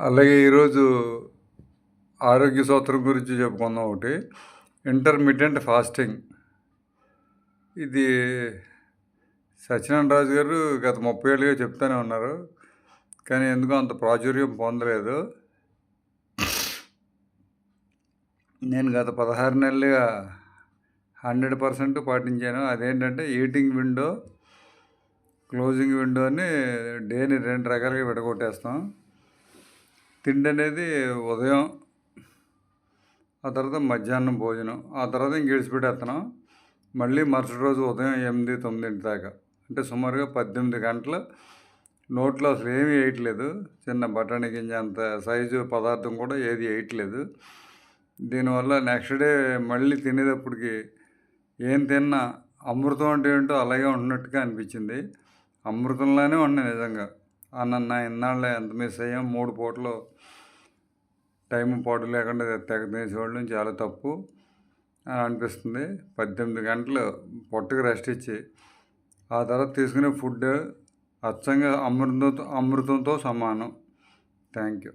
అలాగే ఈరోజు ఆరోగ్య సూత్రం గురించి చెప్పుకుందాం ఒకటి. Intermittent fasting. ఇది సత్యనారాయణ రాజు గారు గత 30 ఏళ్ళుగా చెప్తూనే ఉన్నారు. కానీ ఎందుకో అంత ప్రాచుర్యం పొందలేదు. నేను గత 16 నెలలుగా 100% పాటించాను. అదేంటంటే ఈటింగ్ విండో, క్లోజింగ్ విండో అని డేని 2 రకాలుగా విడగొట్టేస్తాం. తిండి అనేది ఉదయం, ఆ తర్వాత మధ్యాహ్నం భోజనం, ఆ తర్వాత ఇంక విడిచిపెట్టేస్తున్నాం. మళ్ళీ మరుసటి రోజు ఉదయం 8, 9 దాకా, అంటే సుమారుగా 18 గంటలు నోట్లో అసలు ఏమీ వేయట్లేదు. చిన్న బఠానీ గింజ అంత సైజు పదార్థం కూడా ఏది వేయట్లేదు. దీనివల్ల నెక్స్ట్ డే మళ్ళీ తినేటప్పటికి ఏం తిన్నా అమృతం అంటే ఏంటో అలాగే ఉన్నట్టుగా అనిపించింది. అమృతంలానే ఉన్నాయి నిజంగా. అన్న ఇన్నాళ్ళే ఎంత మిస్ అయ్యాం. 3 పూటలు టైం పాటు లేకుండా తెగ తినేసేవాళ్ళం, చాలా తప్పు అని అనిపిస్తుంది. 18 గంటలు పొట్టకి రెస్ట్ ఇచ్చి ఆ తర్వాత తీసుకునే ఫుడ్ అచ్చంగా అమృతంతో సమానం. Thank you.